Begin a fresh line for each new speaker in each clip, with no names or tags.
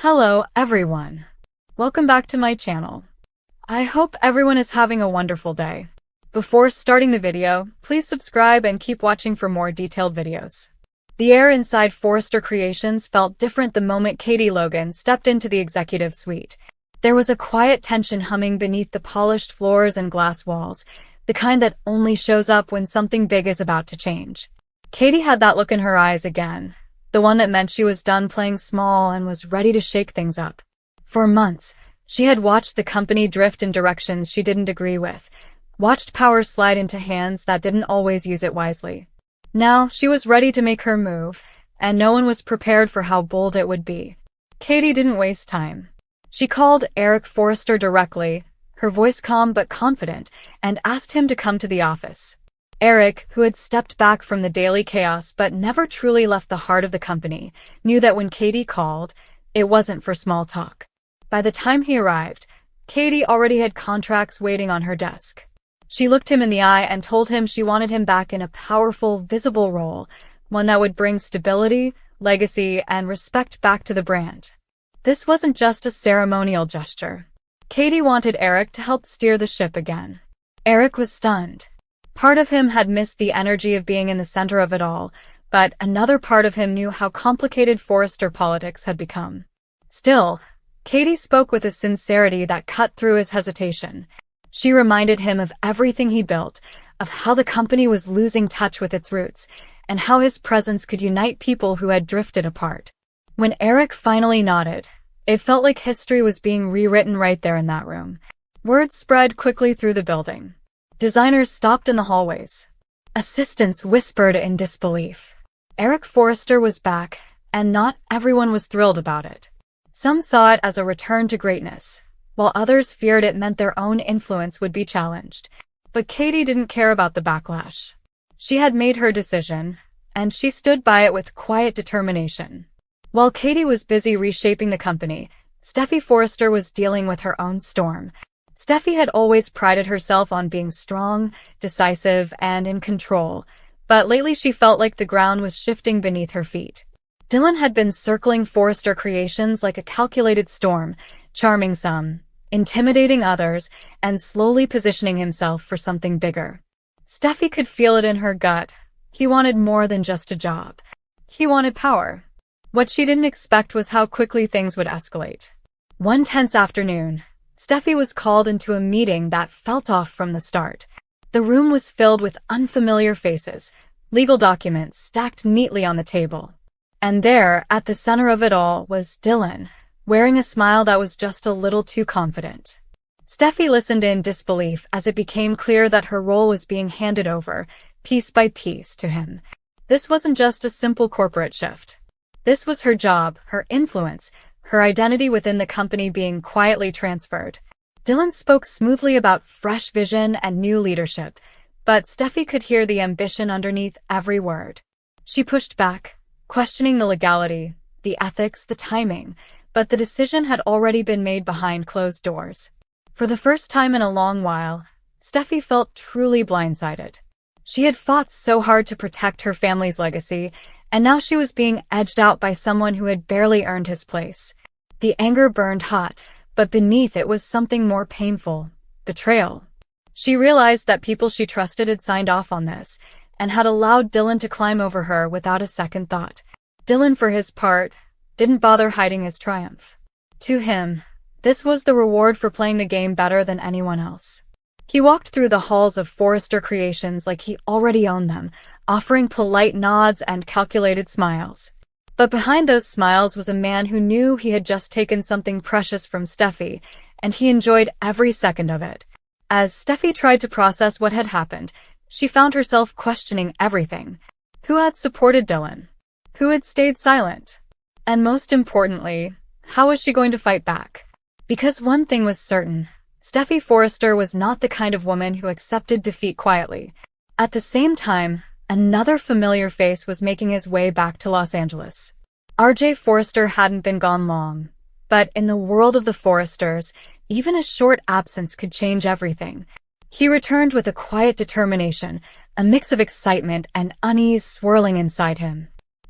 Hello, everyone. Welcome back to my channel. I hope everyone is having a wonderful day. Before starting the video, please subscribe and keep watching for more detailed videos. The air inside Forrester Creations felt different the moment Katie Logan stepped into the executive suite. There was a quiet tension humming beneath the polished floors and glass walls, the kind that only shows up when something big is about to change. Katie had that look in her eyes again. The one that meant she was done playing small and was ready to shake things up. For months, she had watched the company drift in directions she didn't agree with, watched power slide into hands that didn't always use it wisely. Now, she was ready to make her move, and no one was prepared for how bold it would be. Katie didn't waste time. She called Eric Forrester directly, her voice calm but confident, and asked him to come to the office. Eric, who had stepped back from the daily chaos but never truly left the heart of the company, knew that when Katie called, it wasn't for small talk. By the time he arrived, Katie already had contracts waiting on her desk. She looked him in the eye and told him she wanted him back in a powerful, visible role, one that would bring stability, legacy, and respect back to the brand. This wasn't just a ceremonial gesture. Katie wanted Eric to help steer the ship again. Eric was stunned. Part of him had missed the energy of being in the center of it all, but another part of him knew how complicated Forrester politics had become. Still, Katie spoke with a sincerity that cut through his hesitation. She reminded him of everything he built, of how the company was losing touch with its roots, and how his presence could unite people who had drifted apart. When Eric finally nodded, it felt like history was being rewritten right there in that room. Word spread quickly through the building. Designers stopped in the hallways. Assistants whispered in disbelief. Eric Forrester was back, and not everyone was thrilled about it. Some saw it as a return to greatness, while others feared it meant their own influence would be challenged. But Katie didn't care about the backlash. She had made her decision, and she stood by it with quiet determination. While Katie was busy reshaping the company, Steffy Forrester was dealing with her own storm. Steffy had always prided herself on being strong, decisive, and in control, but lately she felt like the ground was shifting beneath her feet. Dylan had been circling Forrester Creations like a calculated storm, charming some, intimidating others, and slowly positioning himself for something bigger. Steffy could feel it in her gut. He wanted more than just a job. He wanted power. What she didn't expect was how quickly things would escalate. One tense afternoon, Steffy was called into a meeting that felt off from the start. The room was filled with unfamiliar faces, legal documents stacked neatly on the table. And there, at the center of it all, was Dylan, wearing a smile that was just a little too confident. Steffy listened in disbelief as it became clear that her role was being handed over, piece by piece, to him. This wasn't just a simple corporate shift. This was her job, her influence, her identity within the company being quietly transferred. Dylan spoke smoothly about fresh vision and new leadership, but Steffy could hear the ambition underneath every word. She pushed back, questioning the legality, the ethics, the timing, but the decision had already been made behind closed doors. For the first time in a long while, Steffy felt truly blindsided. She had fought so hard to protect her family's legacy, and now she was being edged out by someone who had barely earned his place. The anger burned hot, but beneath it was something more painful: betrayal. She realized that people she trusted had signed off on this, and had allowed Dylan to climb over her without a second thought. Dylan, for his part, didn't bother hiding his triumph. To him, this was the reward for playing the game better than anyone else. He walked through the halls of Forrester Creations like he already owned them, offering polite nods and calculated smiles. But behind those smiles was a man who knew he had just taken something precious from Steffy, and he enjoyed every second of it. As Steffy tried to process what had happened, she found herself questioning everything. Who had supported Dylan? Who had stayed silent? And most importantly, how was she going to fight back? Because one thing was certain: Steffy Forrester was not the kind of woman who accepted defeat quietly. At the same time, another familiar face was making his way back to Los Angeles. RJ Forrester hadn't been gone long, but in the world of the Forresters, even a short absence could change everything. He returned with a quiet determination, a mix of excitement and unease swirling inside him.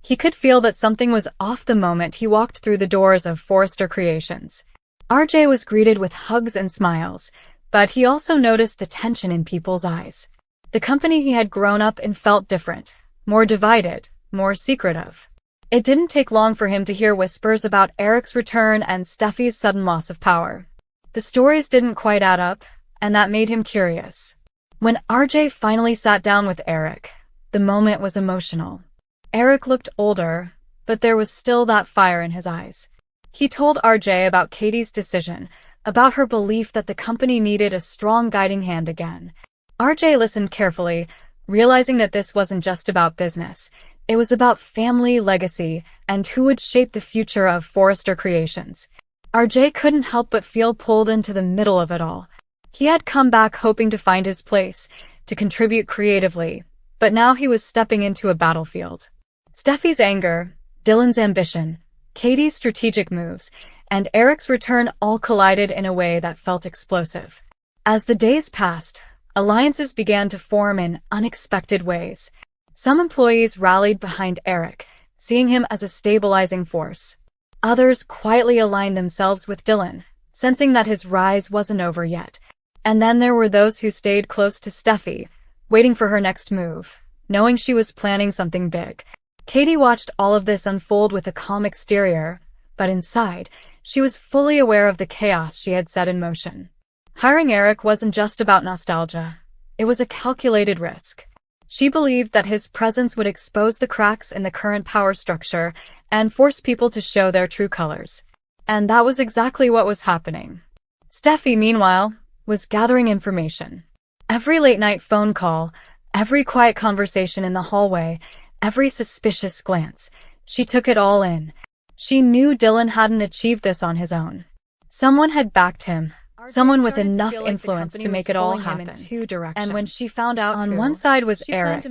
He could feel that something was off the moment he walked through the doors of Forrester Creations. RJ was greeted with hugs and smiles, but he also noticed the tension in people's eyes. The company he had grown up in felt different, more divided, more secretive. It didn't take long for him to hear whispers about Eric's return and Steffi's sudden loss of power. The stories didn't quite add up, and that made him curious. When RJ finally sat down with Eric, the moment was emotional. Eric looked older, but there was still that fire in his eyes. He told RJ about Katie's decision, about her belief that the company needed a strong guiding hand again. RJ listened carefully, realizing that this wasn't just about business. It was about family, legacy, and who would shape the future of Forrester Creations. RJ couldn't help but feel pulled into the middle of it all. He had come back hoping to find his place, to contribute creatively, but now he was stepping into a battlefield. Steffi's anger, Dylan's ambition, Katie's strategic moves, and Eric's return all collided in a way that felt explosive. As the days passed, alliances began to form in unexpected ways. Some employees rallied behind Eric, seeing him as a stabilizing force. Others quietly aligned themselves with Dylan, sensing that his rise wasn't over yet. And then there were those who stayed close to Steffi, waiting for her next move, knowing she was planning something big. Katie watched all of this unfold with a calm exterior, but inside, she was fully aware of the chaos she had set in motion. Hiring Eric wasn't just about nostalgia. It was a calculated risk. She believed that his presence would expose the cracks in the current power structure and force people to show their true colors. And that was exactly what was happening. Steffi, meanwhile, was gathering information. Every late-night phone call, every quiet conversation in the hallway, every suspicious glance, she took it all in. She knew Dylan hadn't achieved this on his own. Someone had backed him, someone with enough influence to make it all happen. And when she found out, on one side was Eric,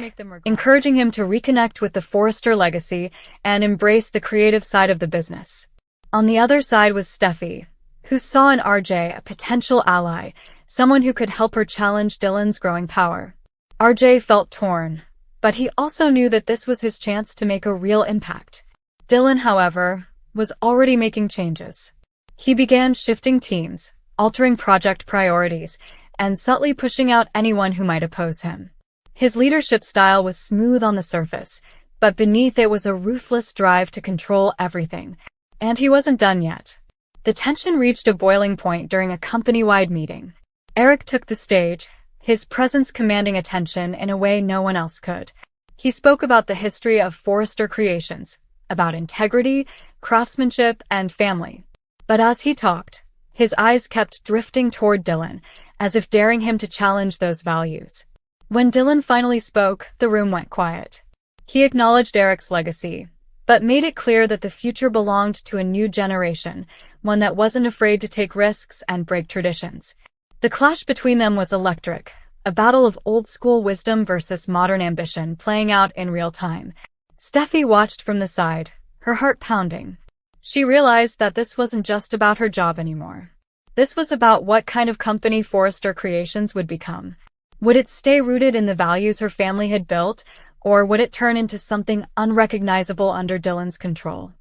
encouraging him to reconnect with the Forrester legacy and embrace the creative side of the business. On the other side was Steffi, who saw in RJ a potential ally, someone who could help her challenge Dylan's growing power. RJ felt torn, but he also knew that this was his chance to make a real impact. Dylan, however, was already making changes. He began shifting teams, altering project priorities, and subtly pushing out anyone who might oppose him. His leadership style was smooth on the surface, but beneath it was a ruthless drive to control everything. And he wasn't done yet. The tension reached a boiling point during a company-wide meeting. Eric took the stage, his presence commanding attention in a way no one else could. He spoke about the history of Forrester Creations, about integrity, craftsmanship, and family. But as he talked, his eyes kept drifting toward Dylan, as if daring him to challenge those values. When Dylan finally spoke, the room went quiet. He acknowledged Eric's legacy, but made it clear that the future belonged to a new generation, one that wasn't afraid to take risks and break traditions. The clash between them was electric, a battle of old-school wisdom versus modern ambition playing out in real time. Steffi watched from the side, her heart pounding. She realized that this wasn't just about her job anymore. This was about what kind of company Forrester Creations would become. Would it stay rooted in the values her family had built, or would it turn into something unrecognizable under Dylan's control?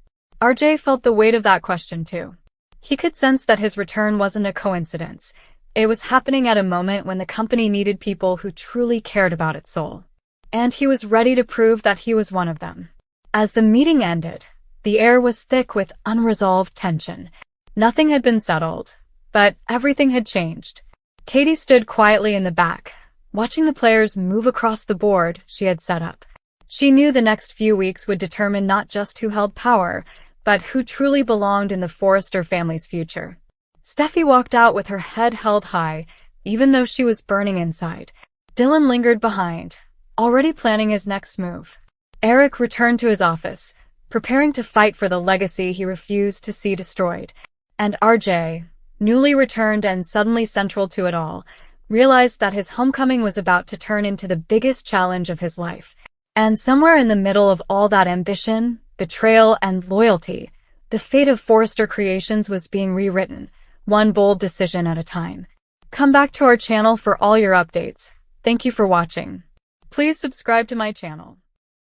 RJ felt the weight of that question too. He could sense that his return wasn't a coincidence. It was happening at a moment when the company needed people who truly cared about its soul. And he was ready to prove that he was one of them. As the meeting ended, the air was thick with unresolved tension. Nothing had been settled, but everything had changed. Katie stood quietly in the back, watching the players move across the board she had set up. She knew the next few weeks would determine not just who held power, but who truly belonged in the Forrester family's future. Steffi walked out with her head held high, even though she was burning inside. Dylan lingered behind, already planning his next move. Eric returned to his office, preparing to fight for the legacy he refused to see destroyed. And RJ, newly returned and suddenly central to it all, realized that his homecoming was about to turn into the biggest challenge of his life. And somewhere in the middle of all that ambition, betrayal, and loyalty, the fate of Forrester Creations was being rewritten, one bold decision at a time. Come back to our channel for all your updates. Thank you for watching. Please subscribe to my channel.